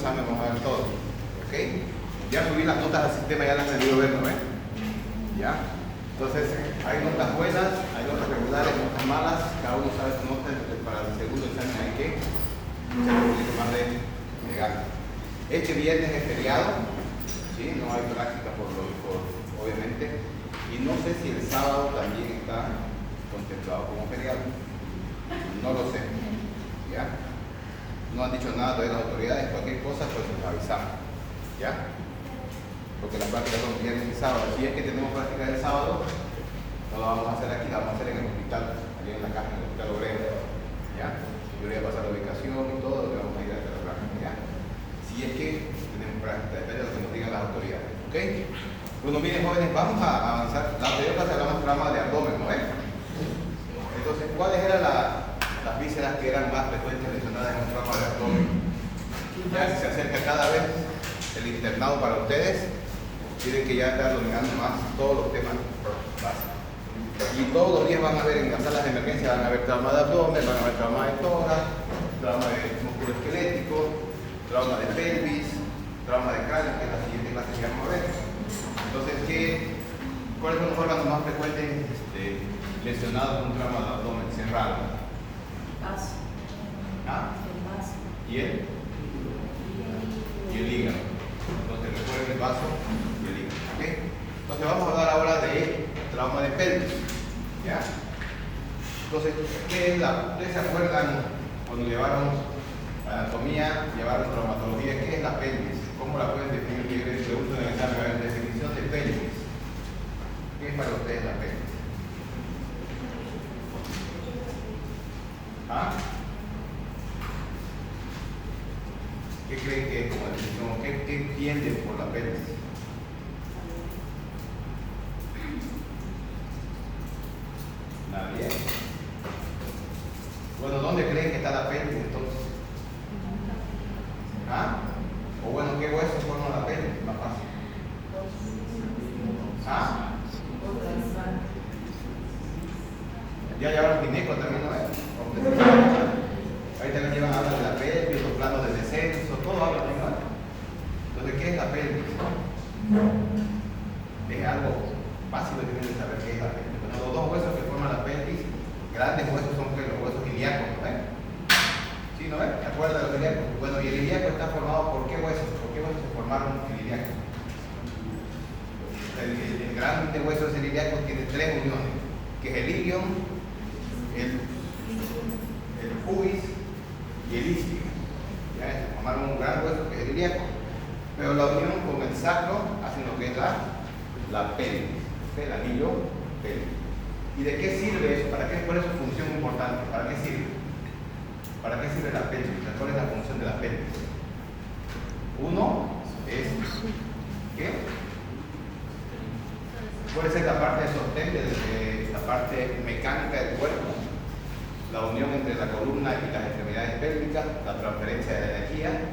examen vamos a ver todo. ¿Ok? Ya subí las notas al sistema, ya las he debido ver, ¿no ven? ¿Ya? Entonces, hay notas buenas, hay notas regulares, notas malas, cada uno sabe su nota, entonces para el segundo examen hay que echar un poquito más de ganas. Este viernes es feriado, ¿sí? No hay práctica obviamente, y no sé si el sábado también está contemplado como feriado, no lo sé, ¿ya? No han dicho nada todavía las autoridades, cualquier cosa pues nos avisamos, ¿ya? Porque las prácticas son viernes y sábado. Si es que tenemos prácticas el sábado, no lo vamos a hacer aquí, la vamos a hacer en el hospital, allí en la caja, en el hospital obrero, ¿ya? Yo voy a pasar la ubicación y todo, le vamos a ir a hacer la práctica, ¿ya? Si es que tenemos práctica, depende de lo que nos digan las autoridades, ¿ok? Bueno, miren jóvenes, vamos a avanzar. La anterior clase hablamos del trauma de abdomen, ¿no ven? Entonces, ¿cuáles eran las vísceras que eran más frecuentes lesionadas en un trauma de abdomen? Ya se acerca cada vez el internado para ustedes, tienen que ya estar dominando más todos los temas básicos. Y todos los días van a ver en las salas de emergencia, van a ver trauma de abdomen, van a ver trauma de tórax, trauma de músculo esquelético, trauma de pelvis, trauma de cráneo, que es la siguiente clase que vamos a ver. Entonces, ¿cuáles son los órganos más frecuentes lesionados con un trauma de abdomen cerrado? Vaso. ¿Ah? El vaso. ¿Y el? Y el hígado. Entonces, recuerden el vaso y el hígado. ¿Ok? Entonces, vamos a hablar ahora de trauma de pelvis. ¿Ya? Entonces, ¿qué es ustedes se acuerdan cuando llevaron anatomía, llevaron traumatología? ¿Qué es la pelvis? ¿Cómo la pueden definir? Que les pregunto en el examen, a ver, definición de pelvis. ¿Qué es para ustedes la pelvis? ¿Ah? ¿Qué creen que es como definición? ¿Qué entienden por la pelvis? Nadie. Bueno, ¿dónde creen que está la pelvis entonces? ¿Ah? O bueno, ¿qué huesos forman la pelvis? Más fácil. ¿Ah? Ya llevaron gineco también, ¿no es? Ahí también llevan a hablar de la pelvis, los planos de descenso, todo habla de ¿no? Entonces, ¿qué es la pelvis? Es algo básico que tienen que saber qué es la pelvis. Bueno, los dos huesos que forman la pelvis, grandes huesos son los huesos ilíacos, ¿no ven? ¿Sí, no ven? ¿Se acuerdan de los ilíacos? Bueno, y el ilíaco está formado por qué huesos? ¿Por qué huesos se formaron el ilíaco? El grande hueso del ilíaco tiene tres uniones, que es el ilion, el pubis y el isquio. ¿Ya? Se formaron un gran hueso que es el ilíaco, pero la unión con el sacro hace lo que es la pelvis, el anillo pelvis. ¿Y de qué sirve eso? ¿Cuál es su función importante? ¿Para qué sirve? ¿Para qué sirve la pelvis? ¿Cuál es la función de la pelvis? Uno es ¿qué? Puede ser la parte de sostén, la parte mecánica del cuerpo, la unión entre la columna y las extremidades pélvicas, la transferencia de la energía.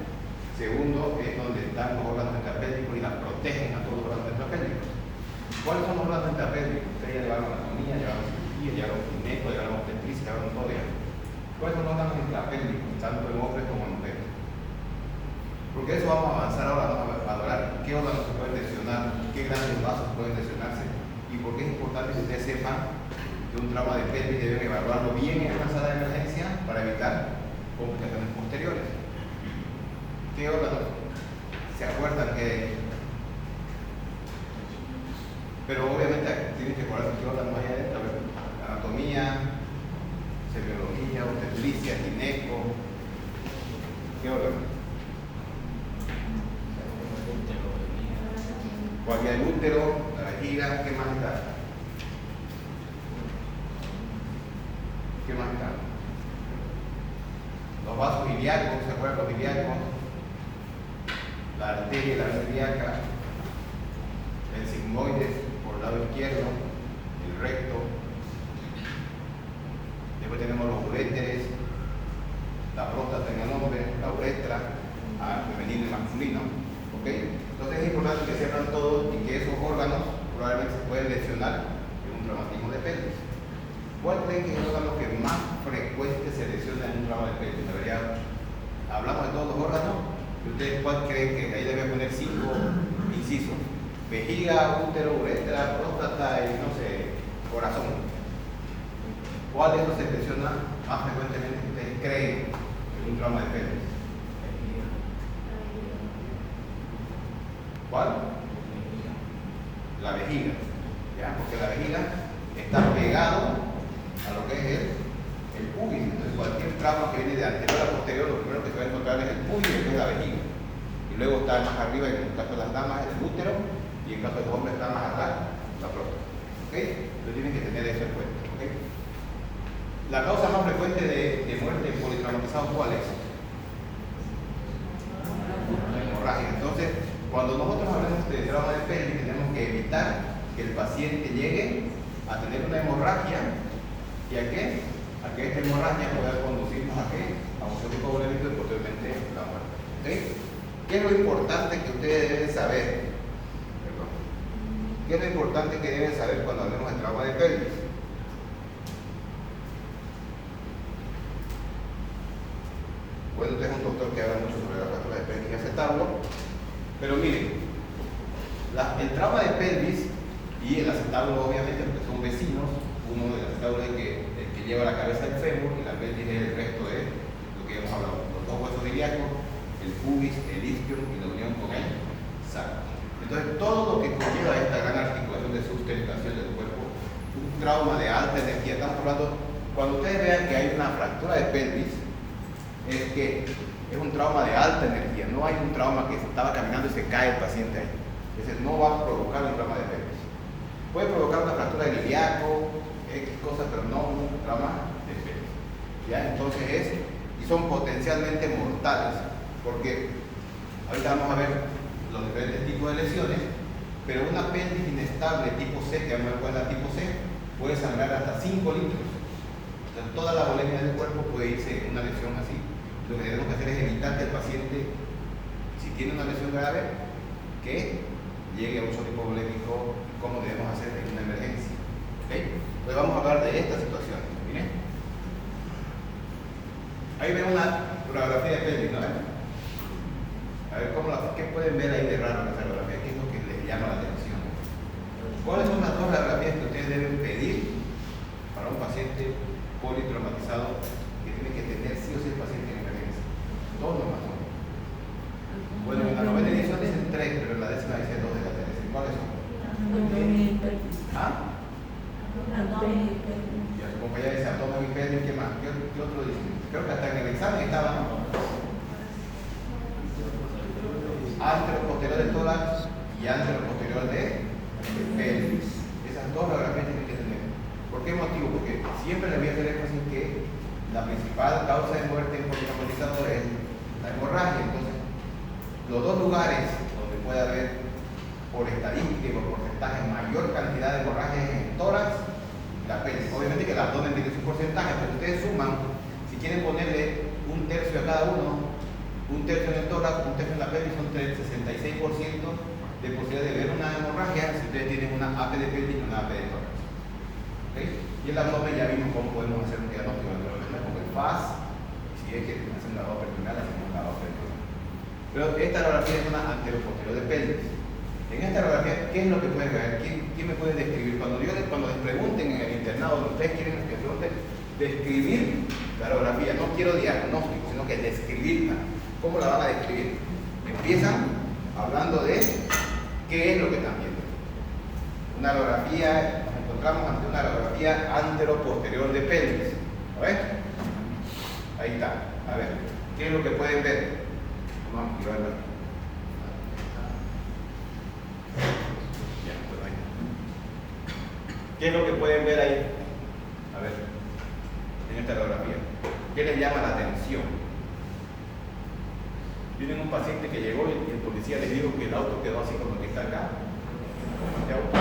Segundo, es donde están los órganos intrapélvicos y las protegen a todos los órganos intrapélvicos. ¿Cuáles son los órganos intrapélvicos? Ustedes ya llevaron anatomía, llevaron cirugía, llevaron gineco, llevaron obstetricia, llevaron todo ya. ¿Cuáles son los órganos intrapélvicos, tanto en hombres como en mujeres? Porque eso vamos a avanzar ahora, vamos a valorar qué órganos se pueden lesionar, qué grandes vasos pueden lesionarse y por qué es importante que ustedes sepan que un trauma de pelvis deben evaluarlo bien en una sala de emergencia para evitar complicaciones posteriores. ¿Qué órganos se acuerdan que? Pero obviamente tienen que acordarse qué órganos hay adentro. A ver, anatomía, semiología, obstetricia, gineco. ¿Qué órgano? Cualquier el útero, la vejiga, ¿qué más está? ¿Qué más está? Los vasos ilíacos, ¿se acuerdan los ilíacos? La arteria y la vena ilíaca, el sigmoides por el lado izquierdo, el recto. Después tenemos los uréteres, la próstata en el hombre, la uretra, femenino y masculino. ¿Ok? Entonces es importante que sepan todos y que esos órganos probablemente se pueden lesionar en un traumatismo de pelvis. ¿Cuál creen que es el órgano que más frecuente se lesiona en un trauma de pelvis? Hablamos de todos los órganos y ¿Ustedes cuál creen que ahí debe poner 5 incisos? Vejiga, útero, uretra, próstata y no sé, corazón. ¿Cuál de estos se presiona más frecuentemente que ustedes creen en un trauma de pelvis? ¿Cuál? La vejiga. ¿Ya? Porque la vejiga está pegado a lo que es el pubis. Entonces cualquier trauma que viene de anterior a posterior, lo primero que se va a encontrar es el pubis, que es la vejiga. Y luego está más arriba, en el caso de las damas, el útero, y en el caso de los hombres está más atrás, la próstata. ¿Ok? Entonces tienen que tener eso en cuenta. ¿Ok? La causa más frecuente de muerte en politraumatizados, ¿cuál es? La hemorragia. Entonces, cuando nosotros hablamos de trauma de pelvis, tenemos que evitar que el paciente llegue a tener una hemorragia y a que esta hemorragia pueda conducirnos a un shock hipovolémico y posteriormente la muerte. ¿Okay? ¿Qué es lo importante que ustedes deben saber? Perdón. ¿Qué es lo importante que deben saber cuando hablemos de trauma de pelvis? Bueno, usted es un doctor que habla mucho sobre la fractura de pelvis y acetábulo, pero miren, el trauma de pelvis y el acetábulo obviamente porque son vecinos, uno del acetábulo es el que lleva la cabeza del fémur y la pelvis es el resto de lo que hemos hablado, los dos huesos ilíacos, el pubis, el isquion y la unión con el sacro. Entonces todo lo que conlleva esta gran articulación de sustentación del cuerpo, un trauma de alta energía, estamos hablando, cuando ustedes vean que hay una fractura de pelvis, es que es un trauma de alta energía, no hay un trauma que estaba caminando y se cae el paciente ahí. Entonces no va a provocar un trauma de pelvis. Puede provocar una fractura de ilíaco, X cosas, pero no un trauma de pelvis. ¿Ya? Entonces y son potencialmente mortales, porque ahorita vamos a ver los diferentes tipos de lesiones, pero una pelvis inestable tipo C, que vamos a ver cuál es la tipo C, puede sangrar hasta 5 litros. Entonces toda la volemia del cuerpo puede irse en una lesión así. Lo que tenemos que hacer es evitar que el paciente, si tiene una lesión grave, que llegue a un shock hipovolémico, como debemos hacer en una emergencia. ¿Okay? Entonces vamos a hablar de esta situación. Miren. Ahí ven una radiografía de pelvis, ¿no? A ver, ¿qué pueden ver ahí de raro en esa radiografía? ¿Qué es lo que les llama la atención? ¿Cuáles son las dos radiografías que ustedes deben pedir para un paciente politraumatizado que tiene que tener sí o sí el paciente en emergencia? Dos nomás son. Bueno, en la novena edición dicen 3, pero en la décima dice 2 de la tercera. ¿Cuáles son? ¿Ah? Ya, su compañera dice abdomen y pelvis, ¿qué más? ¿Qué otro dice? Creo que hasta en el examen estaba, ¿no? Antero posterior del tórax y antero posterior de pelvis. Esas dos radiografías tienen que tener. ¿Por qué motivo? Porque siempre le voy a hacer énfasis que la principal causa de muerte en politraumatizado es la hemorragia. Entonces, los dos lugares donde puede haber, por estadística y por porcentaje, mayor cantidad de hemorragia es el tórax y la pelvis. Obviamente que el abdomen tiene su porcentaje, pero ustedes suman, si quieren ponerle un tercio a cada uno, un tercio en el tórax, un tercio en la pelvis, son 66% de posibilidad de ver una hemorragia si ustedes tienen una AP de pelvis y una AP de tórax. ¿Okay? Y el abdomen ya vimos cómo podemos hacer un diagnóstico con el FAS, si es que hacen la abdominal, hacemos la abdominal. Pero esta radiografía es una anteroposterior de pelvis. En esta radiografía, ¿qué es lo que pueden ver? ¿Quién me puede describir? Cuando les pregunten en el internado, ustedes quieren que pregunten, describir la radiografía. No quiero diagnóstico, sino que describirla. ¿Cómo la van a describir? Empiezan hablando de qué es lo que están viendo. Una radiografía, nos encontramos ante una radiografía antero-posterior de pelvis. ¿Lo ven? Ahí está. A ver, ¿qué es lo que pueden ver? Vamos a activarla. Ya, pues ahí. ¿Qué es lo que pueden ver ahí? A ver, en esta radiografía. ¿Qué les llama la atención? Tienen un paciente que llegó y el policía le dijo que el auto quedó así como que está acá, como este auto,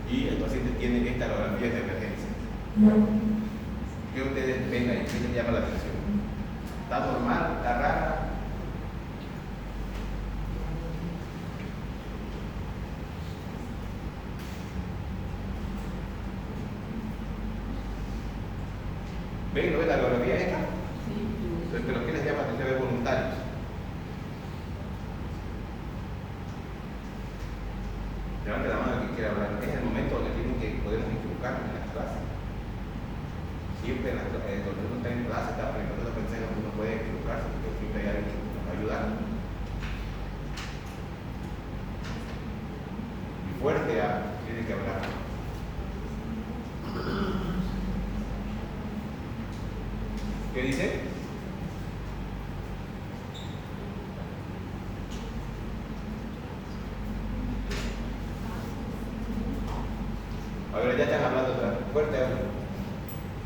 y el paciente tiene esta radiografía de emergencia. ¿Qué ustedes ven ahí? ¿Qué les llama la atención? ¿Está normal? ¿Está rara? ¿Ven? ¿No ven la radiografía esta? Sí. ¿Pero qué les llama la atención? ¿Ven voluntarios? siempre donde uno está en clase, está aprendiendo a pensar, uno puede equivocarse, porque siempre hay alguien que nos va a ayudar. Y fuerte tiene que hablar. ¿Qué dice? A ver, ya están hablando otra vez. Fuerte habla.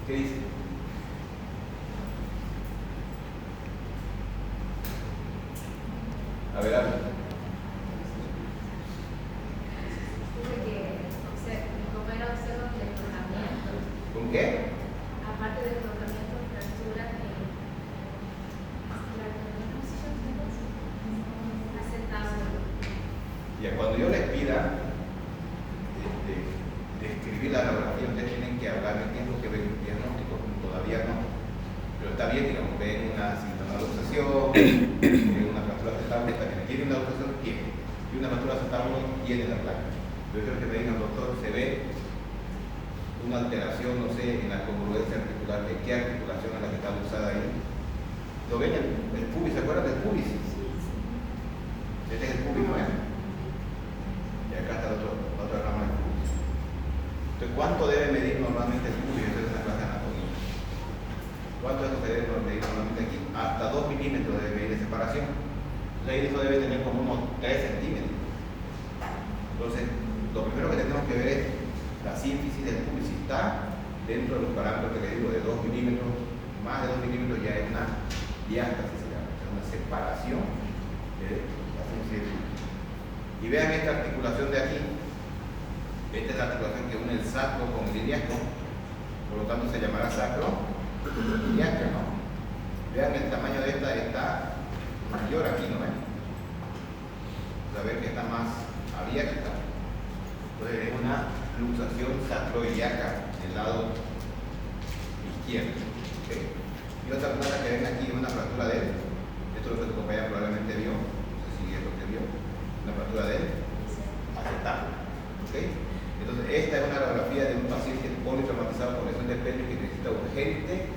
¿Qué dice? A ver, habla. ¿Con qué? Aparte del tratamiento, fractura aceptable. Ya cuando yo les pida describir la radiografía, ustedes tienen que hablarme qué es lo que ven en diagnóstico, todavía no. Pero está bien, digamos, ven una sintomaluxación, ven una fractura aceptable, también tiene una luxación, tiene. Y una fractura aceptable tiene la placa. Yo creo que me digan, doctor, se ve una alteración, no sé, en la congruencia articular, de qué articulación es la que está usada ahí. Lo ven el pubis, ¿se acuerdan del pubis? Este es el pubis, ¿no es? Y acá está la otra rama del pubis. Entonces, ¿cuánto debe medir normalmente el pubis? Esto es una clase de anatomía. ¿Cuánto es lo que debe medir normalmente aquí? Hasta 2 milímetros debe medir de separación. Entonces, ahí eso debe tener como unos 3 centímetros. Entonces, lo primero que tenemos que ver es la síntesis del pubis. Si está dentro de los parámetros que le digo de 2 milímetros, más de 2 milímetros ya es una diástasis, es una separación de la síntesis del pubis. Y vean esta articulación de aquí. Esta es la articulación que une el sacro con el iliaco, por lo tanto se llamará sacro iliaca, ¿no? Vean el tamaño de esta, está mayor aquí, ¿no ven? A ver que está más abierta. Entonces es una luxación sacroiliaca del lado izquierdo. ¿Okay? Y otra placa que ven aquí es una fractura de él. Esto es lo que tu compañera probablemente vio. No sé si es lo que vio. Una fractura de él aceptable. ¿Okay? Entonces esta es una radiografía de un paciente politraumatizado por lesión de pelvis que necesita urgente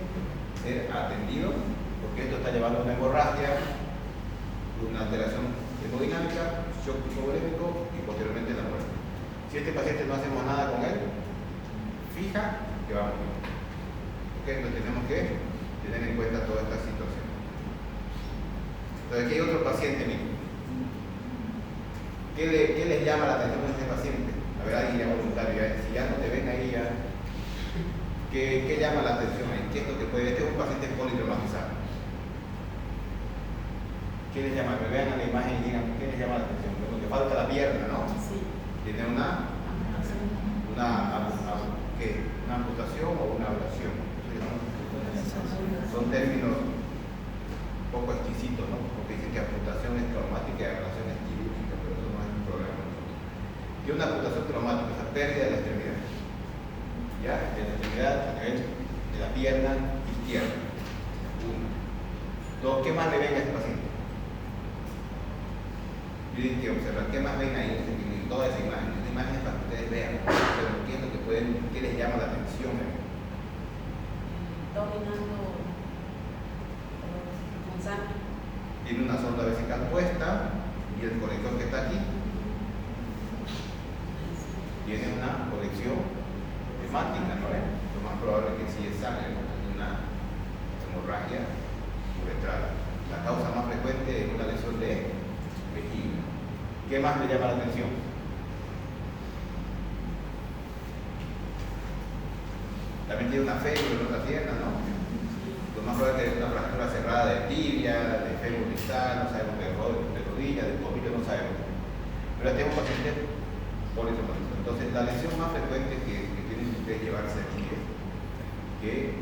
ser atendido, porque esto está llevando a una hemorragia, una alteración hemodinámica, shock hipovolémico y posteriormente la muerte. Si este paciente no hacemos nada con él, fija que va a morir. ¿Okay? Entonces tenemos que tener en cuenta toda esta situación. Entonces aquí hay otro paciente, miren. ¿Qué les llama la atención a este paciente? A ver, alguien ya voluntario, si ya no te ven ahí ya, ¿qué llama la atención ahí? ¿Qué es lo que puede? Este es un paciente politraumatizado. ¿Qué les llama? Que vean a la imagen y digan, ¿qué les llama la atención? Porque falta la pierna, ¿no? Sí. Tiene una amputación o una ablación. Son términos un poco exquisitos, ¿no? Porque dicen que amputación es traumática y ablación es quirúrgica, pero eso no es un problema. Tiene una amputación traumática, esa pérdida de la extremidad. ¿Ya? De la extremidad a nivel de la pierna izquierda. Uno. Dos, ¿qué más le ven a este paciente? Tienen que observar qué más ven ahí en toda esa imagen. Esta imagen es para que ustedes vean, pero qué es lo que qué les llama la atención. Dominando con sangre. Tiene una sonda vesical puesta y el conector que está aquí tiene una colección hemática, ¿no es? Lo más probable es que sí es sangre, ¿no? Es una hemorragia uretral. La causa más frecuente es una lesión de vejiga. ¿Qué más le llama la atención? También tiene una férula en otra pierna, ¿no? Lo más probable es que es una fractura cerrada de tibia, de fémur distal, no sabemos de rodilla, de tobillo, no sabemos. Pero este es un paciente politraumatizado. Entonces, la lesión más frecuente que tienen que ustedes llevarse aquí es que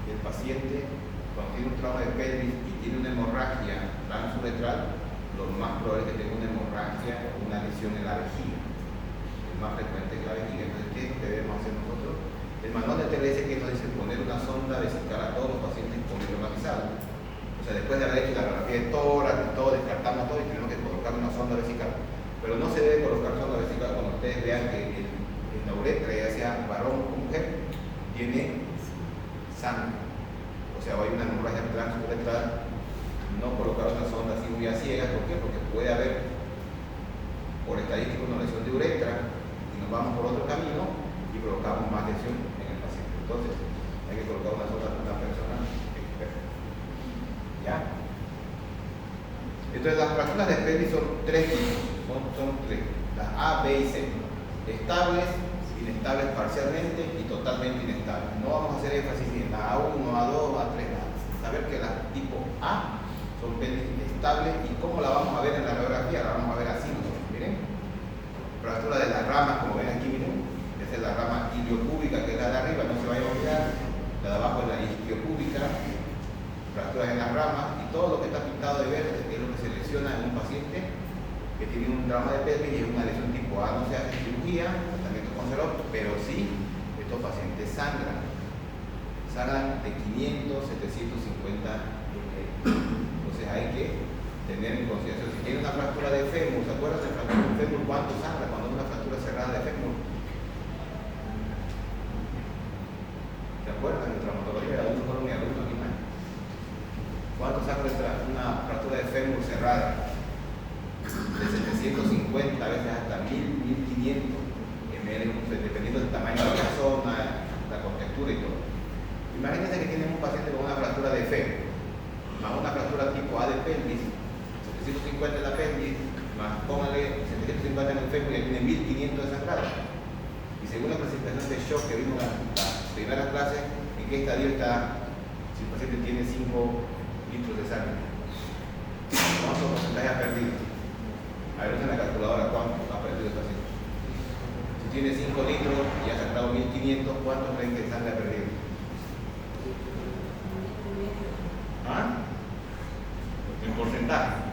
el paciente, cuando tiene un trauma de pelvis y tiene una hemorragia transuretral, lo más probable es que tenga una hemorragia o una lesión en la vejiga. Es más frecuente que la vejiga. Entonces, ¿qué es lo que debemos hacer nosotros? El manual de TLS que nos dice poner una sonda vesical a todos los pacientes politraumatizados. O sea, después de haber hecho la radiografía de tórax y todo, descartamos todo y tenemos que colocar una sonda vesical. Pero no se debe colocar sonda vesical cuando ustedes vean que la uretra, ya sea varón o mujer, tiene sangre. O sea, hay una hemorragia transuretral, no colocar una sonda así muy a ciegas. ¿Por qué? Porque puede haber, por estadística, una lesión de uretra y nos vamos por otro camino y provocamos más lesión en el paciente. Entonces, hay que colocar una sonda con una persona experta. ¿Ya? Entonces, las fracturas de pelvis son tres tipos, son tres, las A, B y C: estables, inestables parcialmente y totalmente inestables. No vamos a hacer énfasis en la A1, A2, A3, nada. Saber que las tipo A son pelvis estables. ¿Y cómo la vamos a ver en la radiografía? La vamos a ver así nosotros, miren. Fractura de las ramas, como ven aquí, miren. Esa es la rama iliopúbica, que es la de arriba, no se vaya a olvidar. La de abajo es la isquiopúbica. Fracturas en las ramas y todo lo que está pintado de verde es lo que se lesiona en un paciente que tiene un trauma de pelvis y es una lesión tipo A. No se hace cirugía, tratamiento conservador, pero sí estos pacientes sangran de 500, 750 ml. Entonces hay que tener en consideración. Si tiene una fractura de fémur, ¿se acuerdan de fractura de fémur? ¿Cuánto sangra cuando hay una fractura cerrada de fémur? ¿Se acuerdan de traumatología de adulto colon y adulto animal? ¿Cuánto sangra una fractura de fémur cerrada? De 750, a veces hasta 1000, 1500 ml, dependiendo del tamaño de la persona, la contextura y todo. Imagínense que tienen un paciente con una fractura de fémur, más una fractura tipo A de pelvis, 750 en la pelvis, más póngale 750 en el fémur y ahí tiene 1500 de sangrado. Y según la presentación de shock que vimos en las primeras clases, ¿en qué estadio está si el paciente tiene 5 litros de sangre? ¿Cuánto porcentaje ha perdido? A ver, usen la calculadora, ¿cuánto ha perdido el paciente? Si tiene 5 litros y ha sangrado 1500, ¿cuánto creen que sangre ha perdido? ¿Ah? En porcentaje.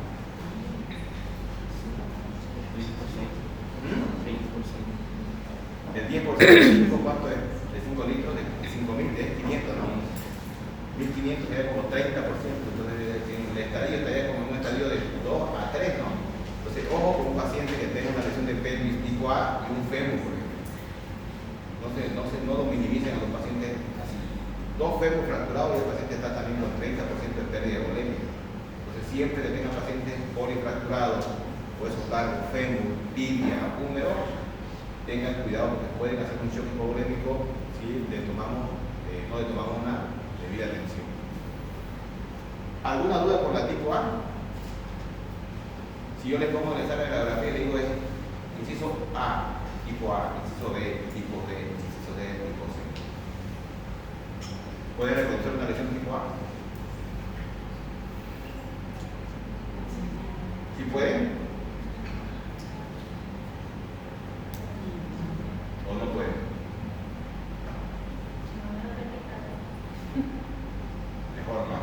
Del 10% de 5, ¿cuánto es? De 5 litros, de 5.000, de 500, ¿no? 1.500 sería como 30%. Entonces, el estadio estaría como en un estadio de 2 a 3, ¿no? Entonces, ojo con un paciente que tenga una lesión de pelvis tipo A y un fémur, por ejemplo. No lo minimicen a los pacientes así. 2 fémur fracturados y el paciente está también con 30% de pérdida volémica. Entonces, siempre que tengan pacientes polifracturados, huesos largos, fémur, tibia, húmero, tengan cuidado porque pueden hacer un shock hipovolémico si no le tomamos una debida atención. ¿Alguna duda por la tipo A? Si yo le pongo en el examen de radiografía y le digo es inciso A, tipo A, inciso B, tipo D, inciso D, tipo C. ¿Puede reconocer una lesión tipo A? ¿Sí pueden? ¿O no pueden? Mejor, ¿no?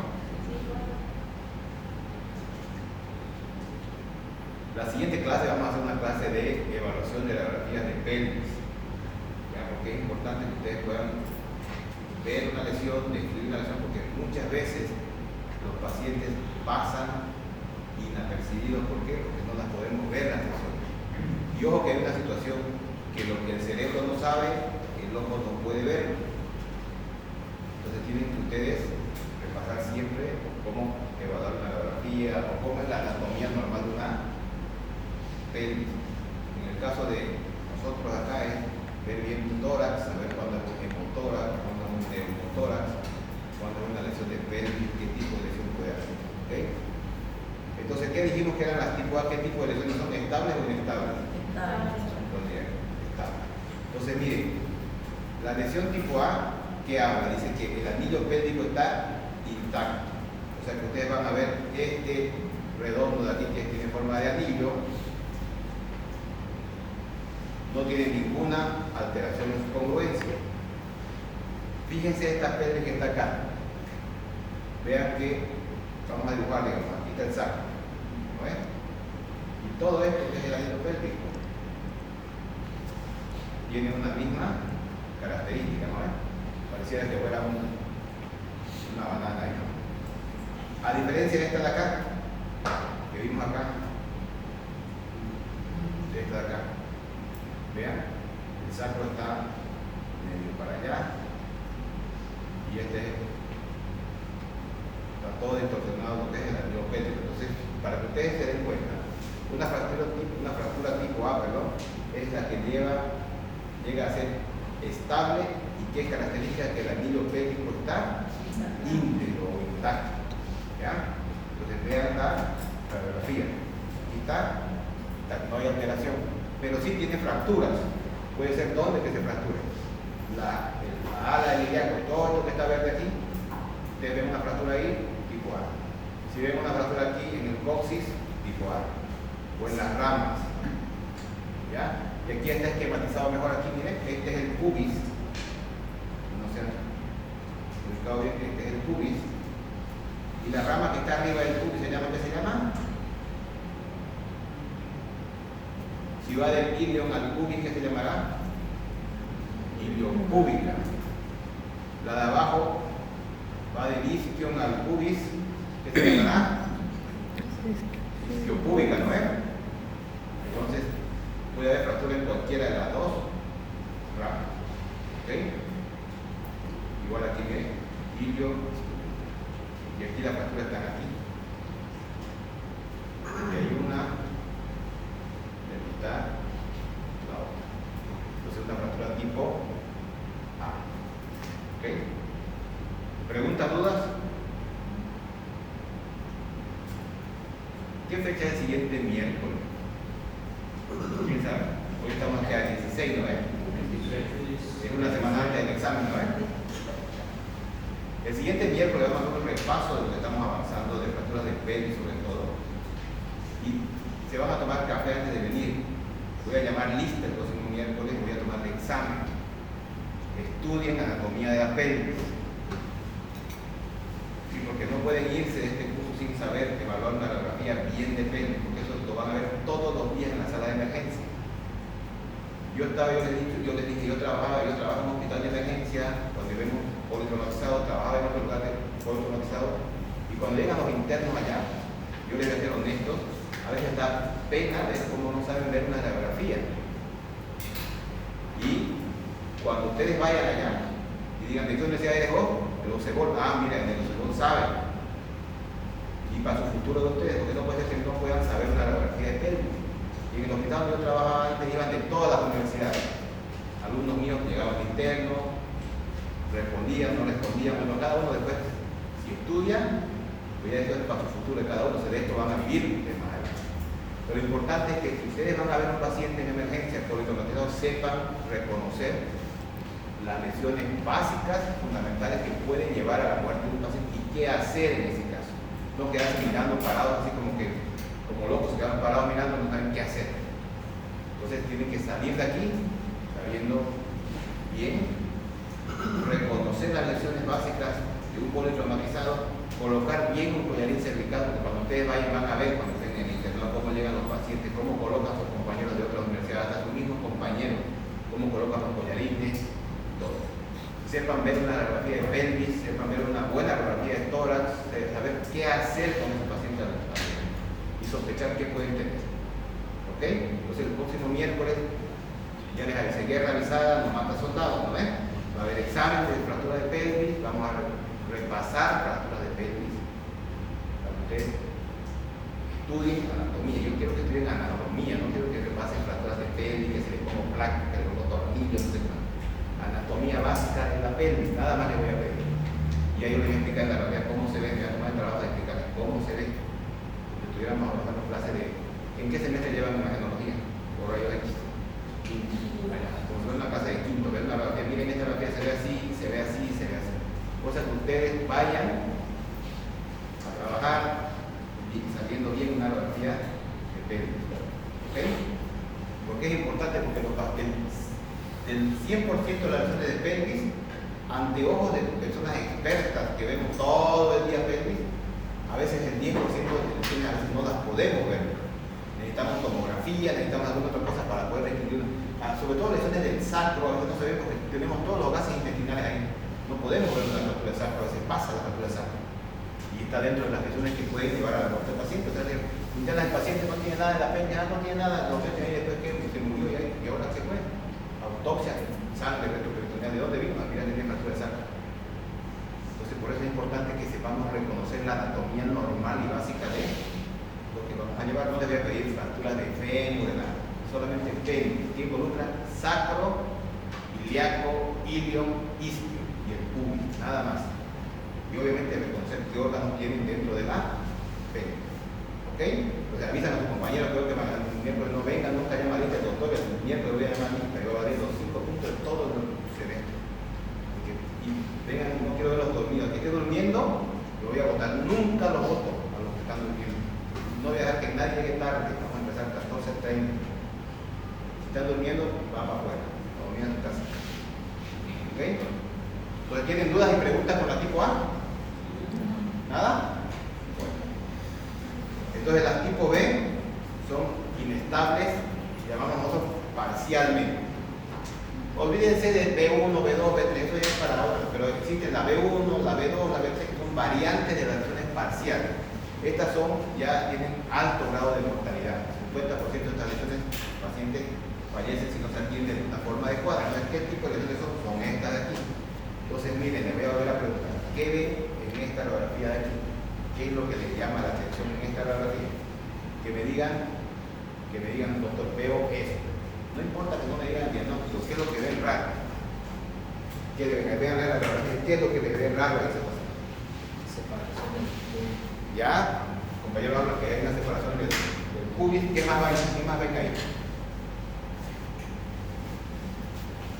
La siguiente clase vamos a hacer una clase de evaluación de radiografías de pelvis. ¿Ya? Porque es importante que ustedes puedan ver una lesión, describir una lesión, porque muchas veces los pacientes pasan inapercibidos. ¿Por qué? Porque no las podemos ver las lesiones. Y ojo que hay una situación que lo que el cerebro no sabe, el ojo no puede ver. Entonces tienen que ustedes repasar siempre cómo evaluar una radiografía o cómo es la anatomía normal de una pelvis. En el caso de nosotros acá es ver bien un tórax, saber cuándo es un hemotórax, cuándo es un neumotórax, cuándo es una lesión de pelvis, qué tipo de lesión puede hacer. ¿Okay? Entonces, ¿qué dijimos que eran las tipo A? ¿Qué tipo de lesiones son? ¿Estables o inestables? Estables. Entonces, miren, la lesión tipo A, ¿qué habla? Dice que el anillo pélvico está intacto. O sea que ustedes van a ver este redondo de aquí que tiene forma de anillo, no tiene ninguna alteración en su congruencia. Fíjense esta pelvis que está acá. Vean que, vamos a dibujar, digamos, aquí está el saco. ¿No ves? Y todo esto que es el anillo pélvico tiene una misma característica, ¿no es? Pareciera que fuera una banana ahí, ¿no? A diferencia de esta de acá, que vimos acá, de esta de acá, vean, el sacro está medio para allá y este es todo distorsionado lo que es el anillo pélvico. Entonces, para que ustedes se den cuenta, una fractura tipo A, perdón, es la que llega a ser estable y que es característica que el anillo pélvico está íntegro o intacto. ¿Ya? Entonces vean la radiografía. Aquí está, no hay alteración, pero sí tiene fracturas. Puede ser donde que se fracture. La ala del ilíaco, todo esto que está verde aquí, ustedes ven una fractura ahí, tipo A. Si ven una fractura aquí en el coxis, tipo A. O en las ramas. ¿Ya? Y aquí está esquematizado mejor aquí, miren, este es el pubis. No se han ubicado bien, este es el pubis. Y la rama que está arriba del pubis se llama, ¿qué se llama? Si va del ilion al pubis, ¿qué se llamará? Iliopúbica. La de abajo va del isquion al pubis, ¿qué se llamará? Isquiopúbica, ¿no es? Entonces, puede haber fractura en cualquiera de las dos ramas. ¿Ok? Igual aquí ve, ilio, y aquí las fracturas están aquí. Y hay una de mitad, la otra. Entonces, una fractura tipo A. ¿Ok? ¿Preguntas, dudas? ¿Qué fecha es el siguiente miércoles? ¿Quién sabe? Hoy estamos aquí a 16, ¿no es? Es una semana antes del examen, ¿no es? El siguiente miércoles vamos a hacer un repaso de lo que estamos avanzando, de fracturas de pelvis sobre todo. Y se van a tomar café antes de venir. Voy a llamar lista el próximo miércoles, voy a tomar el examen. Estudien anatomía de la pelvis. Sí, porque no pueden irse de este curso sin saber evaluar una radiografía bien de pelvis, porque eso lo van a ver todos los días en la sala de emergencia. Yo les dije, yo trabajo en un hospital de emergencia, cuando vemos politraumatizado, trabajaba en otro lugar de politraumatizado, y cuando llegan los internos allá, yo les voy a ser honestos, a veces da pena ver cómo no saben ver una radiografía. Y cuando ustedes vayan allá y digan, ¿de qué universidad eres vos? De los Cebol. Ah, mira, de los Cebol saben. Y para su futuro de ustedes, porque no puede ser que no puedan saber una radiografía de pelvis. Y en el hospital donde yo trabajaba antes iban de todas las universidades. Alumnos míos llegaban de interno, respondían, no respondían, bueno, cada uno después, si estudian, pues ya esto es para su futuro de cada uno, de esto van a vivir de más adelante. Pero lo importante es que si ustedes van a ver a un paciente en emergencia politraumatizado, sepan reconocer las lesiones básicas, fundamentales que pueden llevar a la muerte de un paciente y qué hacer en ese caso. No quedarse mirando parados así como locos, se quedan parados mirando, no saben qué hacer. Entonces tienen que salir de aquí sabiendo bien, reconocer las lesiones básicas de un politraumatizado, colocar bien un collarín cervical, porque cuando ustedes vayan van a ver cuando estén en el internado cómo llegan los pacientes, cómo colocan sus compañeros de otras universidades, hasta sus mismos compañeros, cómo colocan los collarines, todo. Sepan ver una radiografía de pelvis, sepan ver una buena radiografía de tórax, saber qué hacer con ese paciente y sospechar qué pueden tener. ¿Ok? Entonces el próximo miércoles ya les avisé, guerra avisada, no mata soldados, ¿no ven? Va a haber examen de fractura de pelvis, vamos a repasar fracturas de pelvis para que ustedes estudien anatomía. Yo quiero que estudien anatomía, no quiero que repasen fracturas de pelvis, que se les ponga placa, que se les ponga tornillos, no sé qué. Anatomía básica de la pelvis, nada más les voy a pedir. Y ahí yo les voy a explicar en la realidad cómo se ve, me voy a tomar el trabajo de explicarles cómo se ve. Si estuviéramos hablando clase de ¿en qué semestre llevan imagenología? Por rayos X. Como si fuera una clase de quinto, ver una radiografía, miren esta radiografía se ve así, se ve así, se ve así. Cosa que ustedes vayan a trabajar y sabiendo bien una radiografía de pelvis. ¿Ok? ¿Por qué es importante? Porque el 100% de las lesiones de pelvis, ante ojos de personas expertas que vemos todo el día pelvis, a veces el 10% de lesiones a veces no las podemos ver. Necesitamos tomografía, necesitamos alguna otra cosa para poder describir. Sobre todo lesiones del sacro, a veces no se ve porque tenemos todos los gases intestinales ahí. No podemos ver una fractura de sacro, a veces pasa la fractura de sacro. Y está dentro de las lesiones que pueden llevar a la muerte del paciente. O sea, interna el paciente no tiene nada de la pelvis, no tiene nada, no sé, y después que se murió y ahora se fue. Autopsia, sangre retroperitoneal, ¿de dónde vino? Al final tiene fractura de sacro. Entonces Entonces por eso es importante que sepamos reconocer la anatomía normal y básica de lo que vamos a llevar. No les voy a pedir fracturas de fémur, de nada, solamente fémur, que involucra sacro, ilíaco, ilion, isquio y el pubis, nada más. Y obviamente reconocer qué órganos tienen dentro de la fémur. ¿Ok? Pues avisan a sus compañeros, creo que el miércoles no vengan, nunca llaman a lista, doctor, el miércoles voy a llamar a lista, yo voy a dar los 5 puntos de todo lo que sucede. Y vengan, no quiero verlos dormidos, que esté durmiendo, lo voy a votar, nunca los voto a los que están durmiendo. No voy a dejar que nadie llegue tarde, vamos a empezar a 14:30. Si están durmiendo, van para afuera, a dormir en su casa. ¿Ok? Entonces, ¿tienen dudas y preguntas con la tipo A? ¿Nada? Bueno. Entonces las tipo B son inestables, llamamos nosotros parcialmente. Olvídense de B1, B2, B3, eso ya es para ahora, pero existen la B1, la B2, la B3, que son variantes de las lesiones parciales. Estas son, ya tienen alto grado de mortalidad. 50% de estas lesiones, pacientes fallecen si no se atienden de una forma adecuada. Entonces, ¿qué tipo de lesiones son? Son estas de aquí. Entonces, miren, les voy a volver a preguntar, ¿qué ve en esta radiografía de aquí? ¿Qué es lo que les llama la atención en esta radiografía? Que me digan, doctor, veo esto. No importa que no me digan el diagnóstico, ¿qué es lo que ven raro? ¿Qué vean la radiografía? ¿Qué es lo que le ven raro a esa cosa? Ya, compañero, habla que hay una separación del pubis. ¿Qué más ven ahí?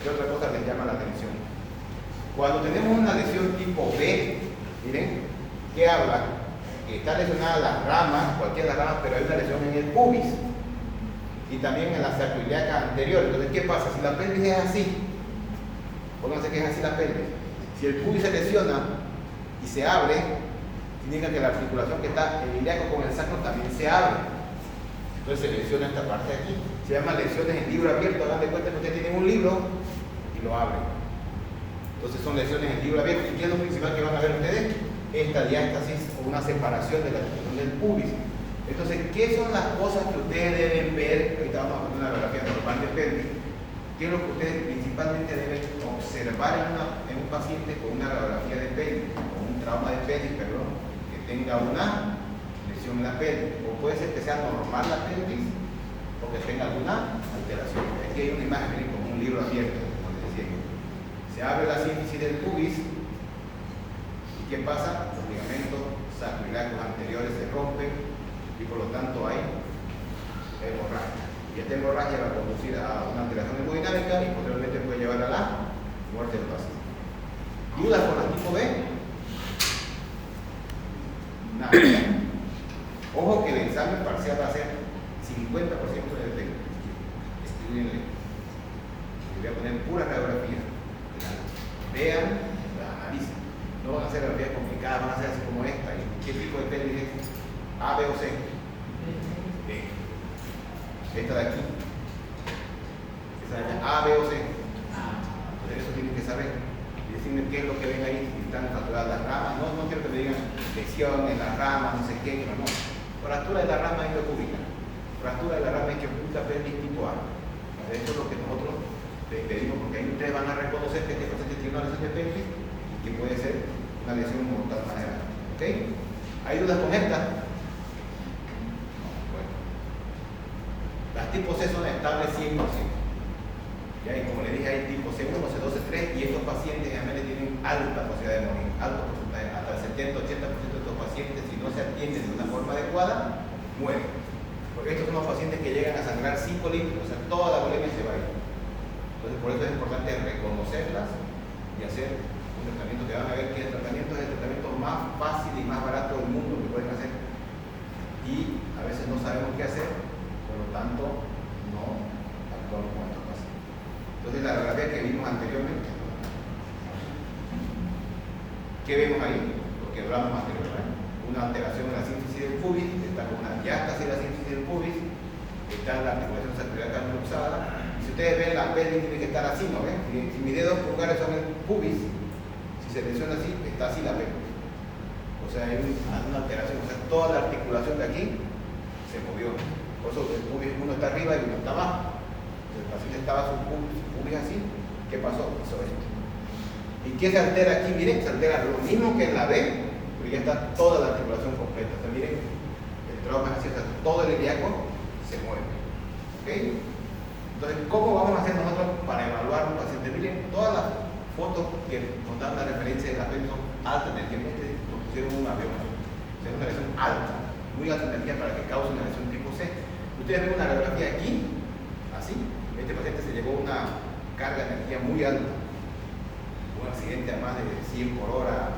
¿Qué otra cosa les llama la atención? Cuando tenemos una lesión tipo B, miren, ¿qué habla? Que está lesionada las ramas, cualquiera de las ramas, pero hay una lesión en el pubis y también en la sacroiliaca anterior. Entonces, ¿qué pasa? Si la pelvis es así, pónganse que es así la pelvis, si el pubis se lesiona y se abre, significa que la articulación que está en el ilíaco con el sacro también se abre. Entonces se lesiona esta parte de aquí. Se llama lesiones en libro abierto. Hagan de cuenta que ustedes tienen un libro y lo abren. Entonces son lesiones en libro abierto. ¿Y qué es lo principal que van a ver ustedes? Esta diástasis o una separación de la articulación del pubis. Entonces, ¿qué son las cosas que ustedes deben ver? Ahorita vamos a poner una radiografía normal de pelvis. ¿Qué es lo que ustedes principalmente deben observar en un paciente con una radiografía de pelvis, con un trauma de pelvis, perdón, que tenga una lesión en la pelvis? O puede ser que sea normal la pelvis o que tenga alguna alteración. Aquí hay una imagen, miren, como un libro abierto, como les decía yo. Se abre la sínfisis del pubis y ¿qué pasa? Los ligamentos sacroiliacos anteriores se rompen y por lo tanto hay hemorragia. Y esta hemorragia va a conducir a una alteración hemodinámica y posteriormente puede llevar a la muerte del paciente. ¿Dudas con la tipo B? Nada. Ojo que el examen parcial va a ser 50% del técnico. Estudienle. Les voy a poner pura radiografía. Vean, la analicen. No van a ser radiografías complicadas, van a ser así como esta. ¿Y qué tipo de pelvis es? A, B o C. B. Esta de aquí. Esa de allá. A, B o C. Entonces eso tienen que saber. Y decirme qué es lo que ven ahí. Si están fracturadas las ramas. No quiero que me digan lesión en las ramas, no sé qué. No. Fractura de la rama endocúbica. Fractura de la rama isquiopunta pelvis tipo A. Eso es lo que nosotros les pedimos, porque ahí ustedes van a reconocer que este paciente tiene una lesión de pelvis y que puede ser una lesión mortal más adelante. ¿Ok? ¿Hay dudas con esta? Bueno. Las tipos C son estables 100%. Ya, y como les dije, hay tipo C1, C2, C3 y estos pacientes generalmente tienen alta posibilidad de morir, alto porcentaje, hasta el 70-80% de estos pacientes, si no se atienden de una forma adecuada, mueren. Porque estos son los pacientes que llegan a sangrar 5 litros, o sea, toda la bulimia se va a ir. Entonces, por eso es importante reconocerlas y hacer un tratamiento que van a ver que el tratamiento es el tratamiento más fácil y más barato del mundo que pueden hacer. Y a veces no sabemos qué hacer, por lo tanto, no actuamos con estos pacientes. Entonces, la radiografía que vimos anteriormente, ¿qué vemos ahí? Lo que hablamos anteriormente. Una alteración en la sínfisis del pubis, está con una diástasis de la sínfisis del pubis, está en la articulación sacroiliaca luxada. Y si ustedes ven, la pelvis tiene que estar así, ¿no ven? Si mis dedos pulgares son el pubis, si se lesiona así, está así la pelvis. O sea, hay una alteración, o sea, toda la articulación de aquí se movió. Por eso el pubis, uno está arriba y uno está abajo. El paciente estaba su pubis así, ¿qué pasó? Hizo esto. ¿Y qué se altera aquí? Miren, se altera lo mismo que en la B, pero ya está toda la articulación completa. O sea, miren, el trauma es así, o sea, todo el ilíaco se mueve. ¿Ok? Entonces, ¿cómo vamos a hacer nosotros para evaluar un paciente? Miren, todas las fotos que nos dan la referencia de la pelvis son altas energía, nos pusieron un avión, o sea, una lesión alta, muy alta energía para que cause una lesión tipo C. Ustedes ven una radiografía aquí, así, este paciente se llevó una carga de energía muy alta, un accidente a más de 100 por hora,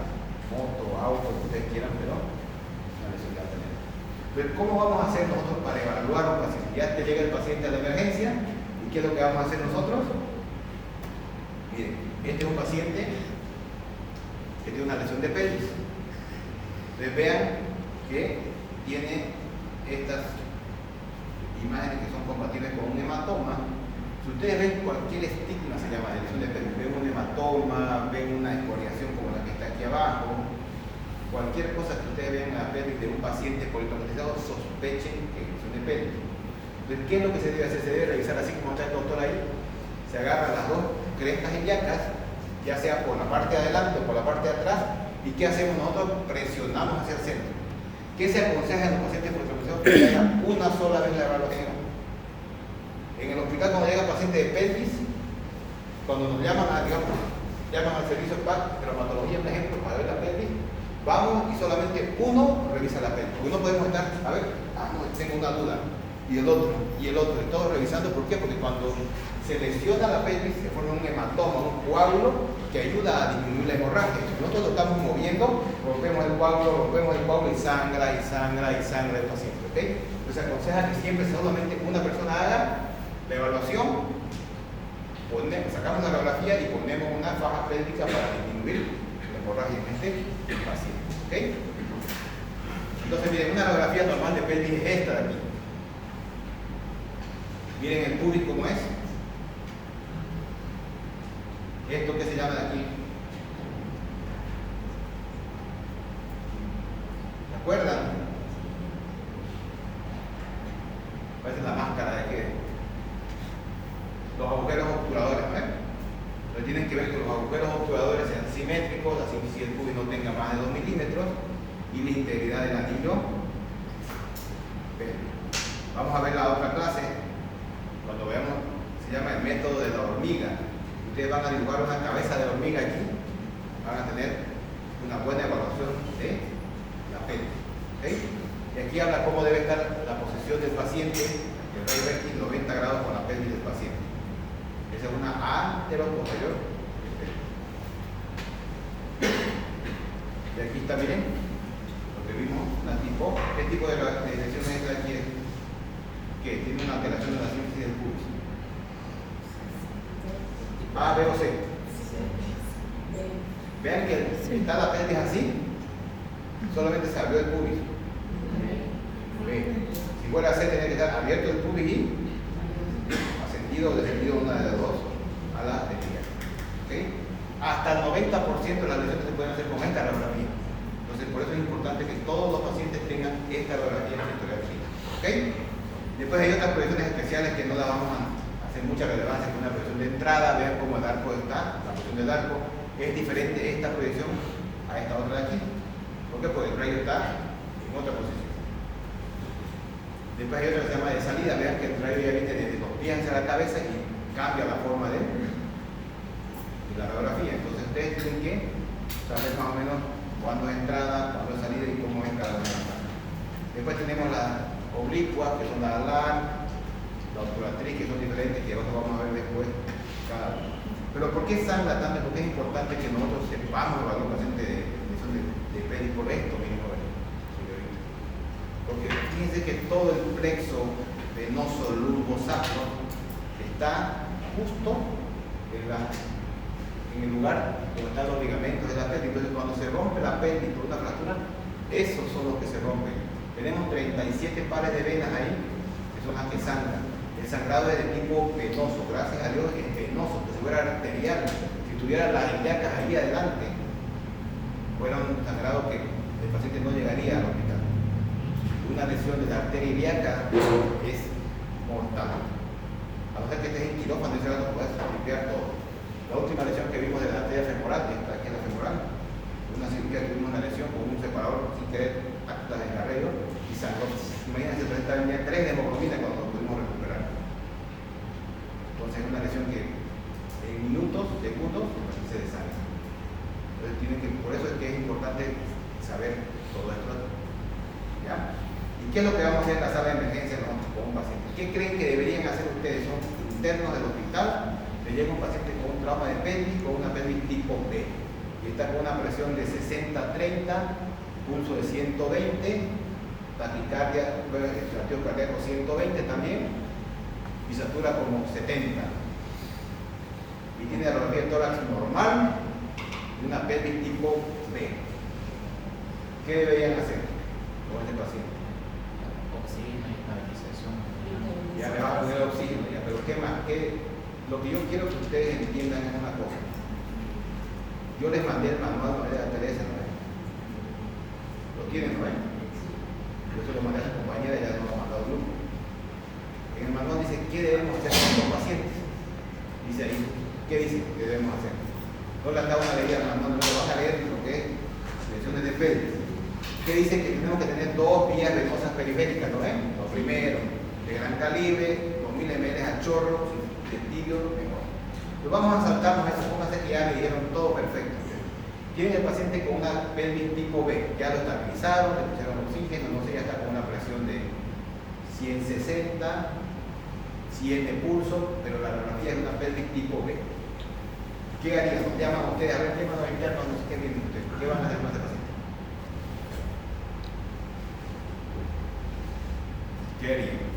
moto, auto, lo que ustedes quieran, pero una lesión de alta energía. Entonces, ¿cómo vamos a hacer nosotros para evaluar a un paciente? Ya te llega el paciente a la emergencia, ¿y qué es lo que vamos a hacer nosotros? Miren, este es un paciente que tiene una lesión de pelvis. Ustedes vean que tiene estas imágenes que son compatibles con un hematoma. Si ustedes ven cualquier estigma, se llama de lesión de pelvis, ven un hematoma, ven una escoriación como la que está aquí abajo, cualquier cosa que ustedes vean en la pelvis de un paciente politraumatizado, sospechen que es lesión de pelvis. Entonces, ¿qué es lo que se debe hacer? Se debe revisar así como está el doctor ahí. Se agarran las dos crestas ilíacas, ya sea por la parte de adelante o por la parte de atrás, y ¿qué hacemos nosotros? Presionamos hacia el centro. ¿Qué se aconseja en los pacientes politraumatizados? Que haya una sola vez la evaluación. En el hospital, cuando llega paciente de pelvis, cuando nos llaman al servicio PAC, traumatología, por ejemplo, para ver la pelvis, vamos y solamente uno revisa la pelvis. Porque no podemos estar, a ver, no, tengo una duda, y el otro, y todos revisando. ¿Por qué? Porque cuando se lesiona la pelvis, se forma un hematoma, un coágulo que ayuda a disminuir la hemorragia. Si nosotros lo estamos moviendo, rompemos el coágulo y sangra el paciente. ¿Okay? Entonces, aconseja que siempre solamente una persona haga la evaluación, sacamos una radiografía y ponemos una faja pélvica para disminuir la hemorragia en este paciente. ¿Okay? Entonces, miren, una radiografía normal de pelvis es esta de aquí. Miren el pubis como es. Esto que se llama de aquí. ¿Se acuerdan? Parece la máscara de que los agujeros obturadores, ¿no? Entonces tienen que ver que los agujeros obturadores sean simétricos, así que si el pubis no tenga más de 2 milímetros, y la integridad del anillo. Vamos a ver la otra clase. Cuando veamos, se llama el método de la hormiga. Ustedes van a dibujar una cabeza de hormiga aquí, van a tener una buena evaluación de la pelvis. ¿Okay? Y aquí habla cómo debe estar la posición del paciente, el rayo X 90 grados con la pelvis del paciente. Esa es una anteroposterior. Y aquí está, miren, lo que vimos, ¿qué tipo de lesiones es aquí? Que tiene una alteración de la síntesis del pubis. A, B o C. Vean que está la pelvis así, solamente se abrió el pubis. Si fuera a C, tiene que estar abierto el pubis y ascendido o descendido una de las dos a la pelvis. ¿Okay? Hasta el 90% de las lesiones se pueden hacer con esta radiografía. Entonces, por eso es importante que todos los pacientes tengan esta radiografía en la historia clínica. ¿Okay? Después hay otras proyecciones especiales que no las vamos a hacer mucha relevancia, que una proyección de entrada. Vean cómo el arco está, la posición del arco es diferente esta proyección a esta otra de aquí. ¿Por qué? Porque el rayo está en otra posición. Después hay otra que se llama de salida. Vean que el rayo ya viene desde los pies hacia la cabeza y cambia la forma de la radiografía. Entonces ustedes tienen que saber más o menos cuándo es entrada, cuándo es salida y cómo es cada una. Después tenemos las oblicuas, que son la alar, la obturatriz, que son diferentes, que nosotros vamos a ver después cada uno. Pero ¿por qué sangra tanto? Porque es importante que nosotros sepamos evaluar un paciente de pelvis por esto mismo, señorita. Porque fíjense que todo el plexo venoso lumbo sacro está justo en el lugar donde están los ligamentos de la pelvis. Entonces, cuando se rompe la pelvis por una fractura, esos son los que se rompen. Tenemos 37 pares de venas ahí, que son las que sangran. El sangrado es de tipo venoso, gracias a Dios es venoso, que si fuera arterial, si tuviera las ilíacas ahí adelante, fuera un sangrado que el paciente no llegaría al hospital. Una lesión de la arteria ilíaca es mortal. A no ser que estés en quirófano y se lo puedes limpiar todo. La última lesión que vimos de la arteria femoral, que está aquí en la femoral, una cirugía tuvimos una lesión con un separador sin querer, actas de desgarreo y sangró. Imagínense, estaba en día 3 de hemoglobina cuando lo pudimos recuperar. Entonces es una lesión que en minutos, segundos, se desangra. Entonces por eso es que es importante saber todo esto. ¿Ya? ¿Y qué es lo que vamos a hacer en la sala de emergencia nosotros con un paciente? ¿Qué creen que deberían hacer ustedes? Son internos del hospital, le llega un paciente con un trauma de pelvis, con una pelvis tipo B, y está con una presión de 60-30, pulso de 120, taquicardia, latido cardíaco 120 también, y satura como 70. Y tiene radiografía de tórax normal y una pelvis tipo B. ¿Qué deberían hacer con este paciente? Oxígeno y estabilización. Ya le vas a poner oxígeno, ya, pero ¿qué más? Lo que yo quiero que ustedes entiendan es una cosa. Yo les mandé el manual de la Teresa, ¿no? ¿Lo tienen, no? Yo se lo mandé a su compañera y ya no lo ha mandado al grupo. En el manual dice qué debemos hacer con los pacientes. Dice ahí, ¿qué dice que debemos hacer? No le han dado una leída al manual, no lo vas a leer lo que es lesiones de pelvis. ¿Qué dice? Que tenemos que tener 2 vías venosas periféricas, ¿no ven? Lo primero, de gran calibre, 2000 ml a chorro, de tibio, mejor. Pero vamos a saltarnos a eso, pónganse que ya me dijeron todo perfecto. Tienen el paciente con una pelvis tipo B, ya lo estabilizaron, le pusieron oxígeno, no sé, ya está con una presión de 160, 100 de pulso, pero la radiografía es una pelvis tipo B. ¿Qué harían? Nos llaman ustedes, a ver qué van a internos, no sé qué vienen ustedes, ¿qué van a hacer con este paciente? ¿Qué harían?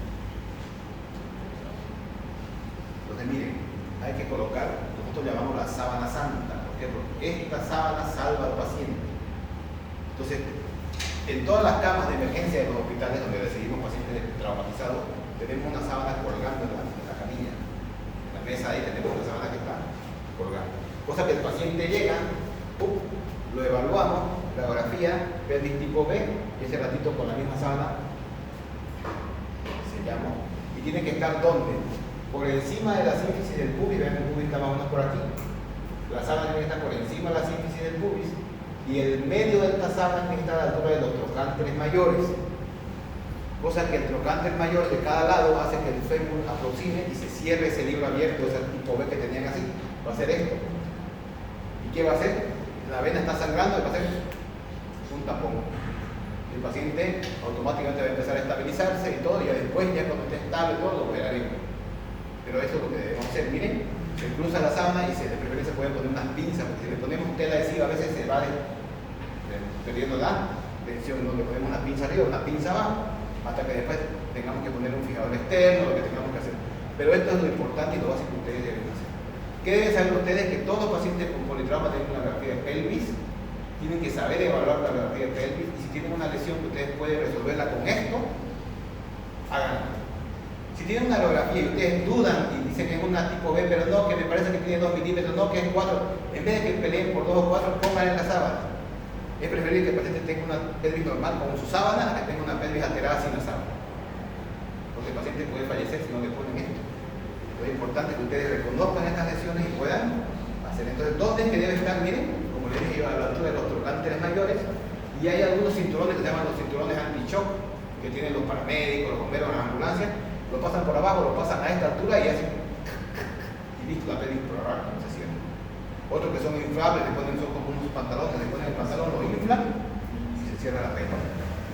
Entonces miren, hay que colocar, nosotros llamamos la sábana santa. ¿Por qué? Porque esta sábana salva al paciente. Entonces, en todas las camas de emergencia de los hospitales donde recibimos pacientes traumatizados, tenemos una sábana colgando en la camilla. En la mesa ahí tenemos una sábana que está colgando. Cosa que el paciente llega, lo evaluamos, la radiografía, pelvis tipo B, y ese ratito con la misma sábana se llamó. Y tiene que estar ¿dónde? Por encima de la sínfisis del pubis, vean el pubis está más o menos por aquí. La sábana tiene que estar por encima de la sínfisis del pubis y el medio de esta sábana tiene que estar a la altura de los trocánteres mayores. Cosa que el trocánter mayor de cada lado hace que el fémur aproxime y se cierre ese libro abierto, ese tipo B que tenían así. Va a hacer esto. ¿Y qué va a hacer? La vena está sangrando y va a hacer un tapón. El paciente automáticamente va a empezar a estabilizarse y todo, y después, ya cuando esté estable todo, lo operaremos. Pero eso es lo que debemos hacer. Miren, se cruza la sábana y de preferencia se pueden poner unas pinzas, porque si le ponemos tela adhesiva a veces se va perdiendo la tensión. No le ponemos una pinza arriba, una pinza abajo, hasta que después tengamos que poner un fijador externo, lo que tengamos que hacer. Pero esto es lo importante y lo básico que ustedes deben hacer. ¿Qué deben saber ustedes? Que todos los pacientes con politrauma tienen una radiografía de pelvis, tienen que saber evaluar la radiografía de pelvis, y si tienen una lesión que ustedes pueden resolverla con esto, háganlo. Si tienen una radiografía y ustedes dudan y dicen que es una tipo B, pero no, que me parece que tiene 2 milímetros, no, que es 4, en vez de que peleen por 2 o 4, pongan en la sábana. Es preferible que el paciente tenga una pelvis normal con su sábana a que tenga una pelvis alterada sin la sábana. Porque el paciente puede fallecer si no le ponen esto. Lo importante es que ustedes reconozcan estas lesiones y puedan hacer. Entonces, ¿dónde es que debe estar? Miren, como les dije yo, a la altura de los trocánteres mayores, y hay algunos cinturones que se llaman los cinturones anti-shock, que tienen los paramédicos, los bomberos, las ambulancias. Lo pasan por abajo, lo pasan a esta altura y hacen y listo, la pelvis por abajo, no se cierra. Otros que son inflables, le ponen, son como unos pantalones, le ponen el pantalón, lo inflan y se cierra la pelvis.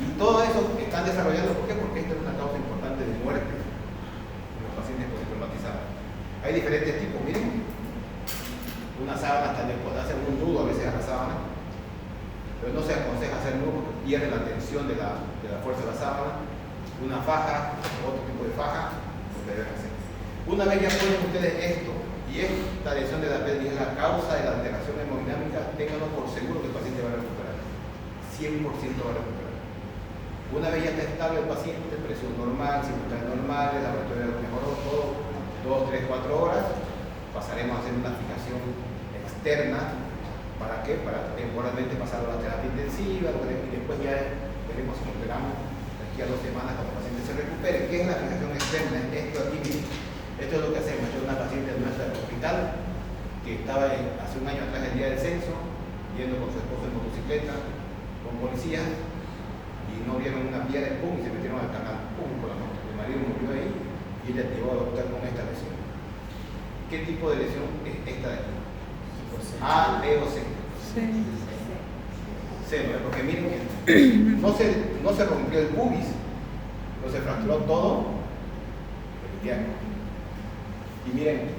Y todo eso están desarrollando, ¿por qué? Porque esto es una causa importante de muerte en los pacientes politraumatizados. Hay diferentes tipos, miren. Una sábana hasta le puede hacer un nudo a veces a la sábana, pero no se aconseja hacer nudo porque pierde la tensión de la fuerza de la sábana. Una faja, otro tipo de faja, lo que deben hacer. Una vez ya ponen ustedes esto, y esta lesión de la pelvis es la causa de la alteración hemodinámica, ténganlo por seguro que el paciente va a recuperar. 100% va a recuperar. Una vez ya está estable el paciente, presión normal, circunstancias normales, laboratorio mejoró todo, 2, 3, 4 horas, pasaremos a hacer una fijación externa. ¿Para qué? Para temporalmente pasar a la terapia intensiva, y después ya veremos si lo operamos aquí a 2 semanas cuando el paciente se recupere. ¿Qué es la fijación externa? Esto aquí, miren. Esto es lo que hacemos. Yo una paciente nuestra del hospital, que estaba hace un año atrás del día del censo, yendo con su esposo en motocicleta, con policías, y no vieron una piedra, pum, y se metieron al canal, pum, con la moto. El marido murió ahí y ella llevó al hospital con esta lesión. ¿Qué tipo de lesión es esta de aquí? A, B o C. C, ¿no? Porque miren, no se rompió el pubis, no se fracturó todo el diálogo. Y miren,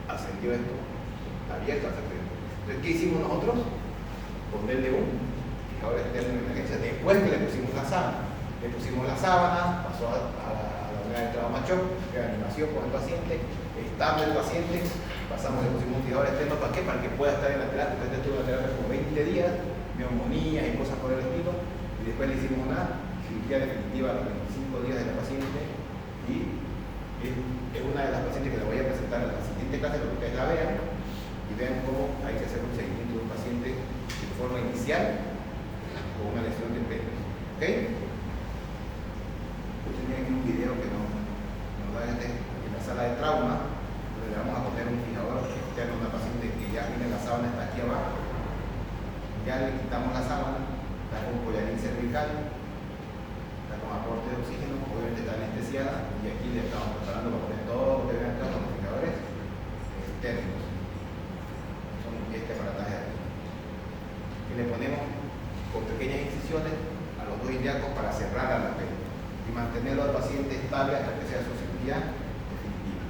ascendió esto, abierto al secreto. Entonces, ¿qué hicimos nosotros? Ponerle un fijador externo de emergencia. Después que le pusimos la sábana, pasó a la unidad de trauma shock, reanimación con el paciente, estable el paciente, le pusimos un fijador externo. ¿Para qué? Para que pueda estar en la terapia. Entonces estuvo en la terapia por 20 días, neumonías y cosas por el estilo, y después le hicimos una cirugía definitiva a los 25 días de la paciente, y es una de las pacientes que le voy a presentar en la siguiente clase para que ustedes la vean y vean cómo hay que hacer un seguimiento de un paciente de forma inicial con una lesión de pelo. ¿Ok? Yo tenía aquí un video que nos da en la sala de trauma, donde le vamos a poner un fijador externo a una paciente que ya tiene la sábana, está aquí abajo. Ya le quitamos la sábana, está con collarín cervical, está con aporte de oxígeno, obviamente está anestesiada, y aquí le estamos preparando para poner todo lo que vean acá, los fijadores externos. Son este aparataje de aquí. Y le ponemos con pequeñas incisiones a los dos ilíacos para cerrar a la pelo y mantenerlo al paciente estable hasta que sea su cirugía definitiva.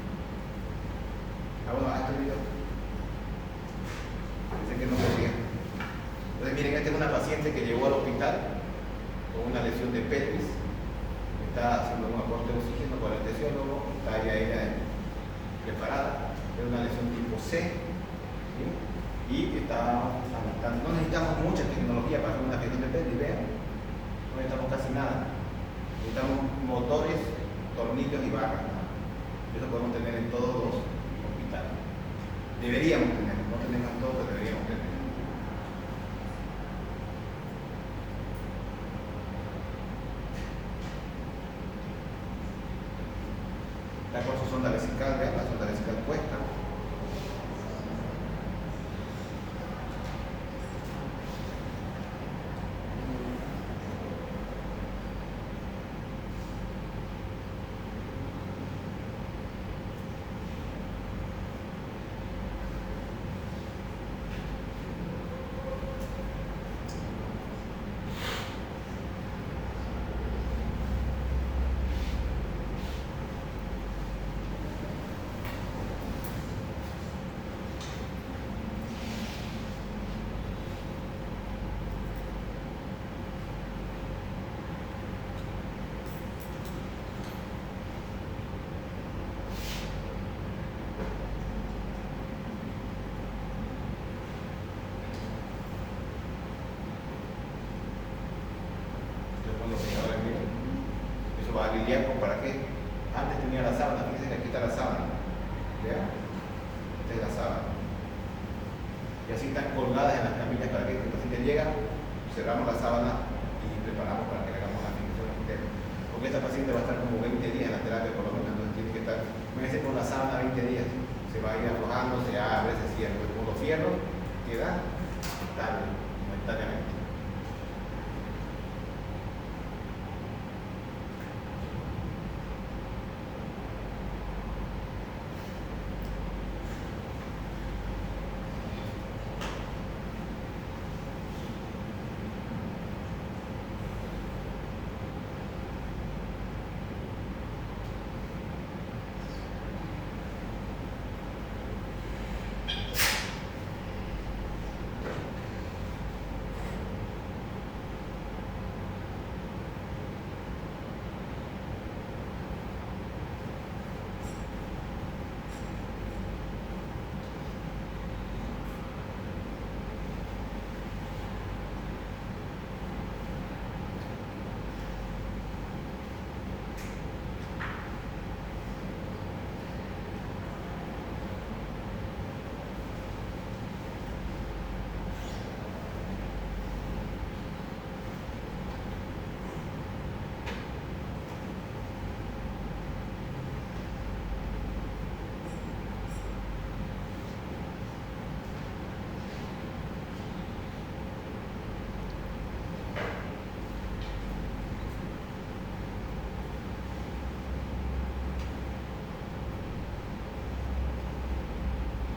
Bueno, hasta el video. Parece que no se veía. Entonces miren, esta es una paciente que llegó al hospital con una lesión de pelvis, está haciendo un aporte de oxígeno con el anestesiólogo, está ya ella preparada, es una lesión tipo C, ¿sí? Y está adaptando. No necesitamos mucha tecnología para hacer una lesión de pelvis, vean, no necesitamos casi nada, necesitamos motores, tornillos y barras, ¿no? Eso podemos tener en todos los hospitales. Deberíamos tener, no tenemos todo, pero deberíamos tener. Está con su sonda vesical, vean, la sonda vesical puesta. Eso va al ilíaco, ¿para qué? Antes tenía la sábana, fíjense que aquí está la sábana. ¿Vean? Esta es la sábana. Y así están colgadas en las camillas para que el paciente llega, cerramos la sábana y preparamos para que le hagamos la fijación externa. Porque esta paciente va a estar como 20 días en la terapia, por lo menos, entonces tiene que estar, imagínense con la sábana 20 días, se va a ir aflojando, se abre, se cierra, como los fierros, queda estable, momentáneamente.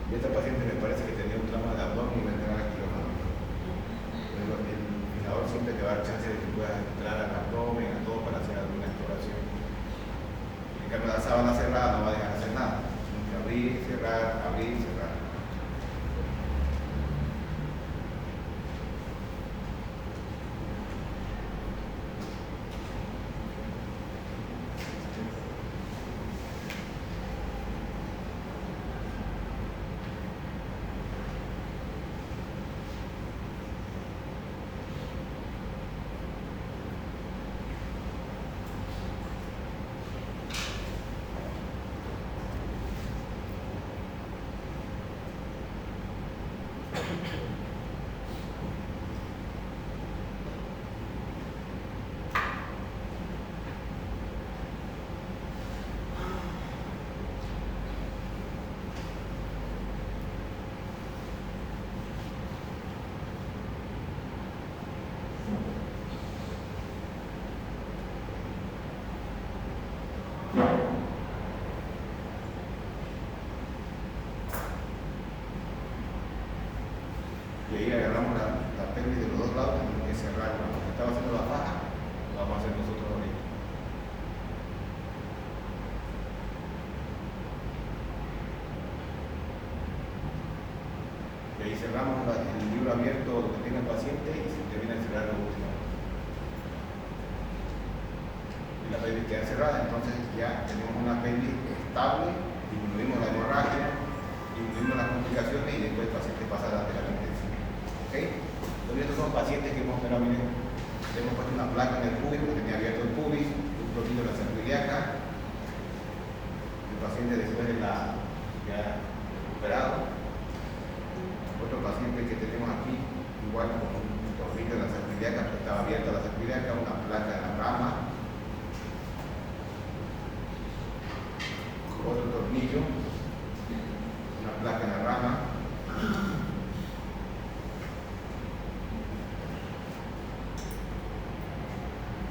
Y esta paciente me parece que tenía un trauma de abdomen y va a entrar al quirófano. Pero el fijador siempre te va a dar chance de que puedas entrar al abdomen, a todo para hacer alguna exploración. En cambio, la sábana cerrada no va a dejar de hacer nada. Tienes que abrir, cerrar, abrir, cerrar. Y ahí agarramos la pelvis de los dos lados, tenemos que cerrar. Cuando estaba haciendo la faja, lo vamos a hacer nosotros ahorita. Y ahí cerramos el libro abierto, lo que tenga el paciente, y se termina de cerrar lo último. Y la pelvis queda cerrada, entonces ya tenemos una pelvis estable, disminuimos la hemorragia, disminuimos las complicaciones y después el paciente pasa a la terapia intensiva. ¿Ok? Entonces estos son pacientes que hemos operado, miren, le hemos puesto una placa en el pubis porque tenía abierto el pubis, un poquito de la cerviliaca. El paciente después de la ya operado. Otro paciente que tenemos aquí, igual con un tornillo de la cerviliaca, que estaba abierta la cerviliaca, una placa en la rama. Otro tornillo, una placa en la rama.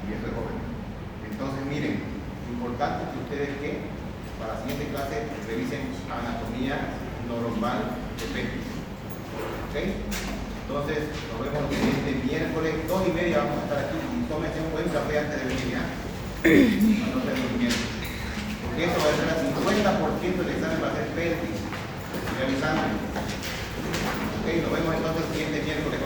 Y eso es joven. Entonces miren, importante que ustedes que para la siguiente clase revisen anatomía normal de pelvis. ¿Ok? Entonces nos vemos este miércoles 2:30 vamos a estar aquí y tómense un buen café antes de venir ya. Para no estar durmiendo. Porque eso va a ser el 50% del examen va a ser pelvis. Estoy avisando. Ok, nos vemos entonces el siguiente miércoles.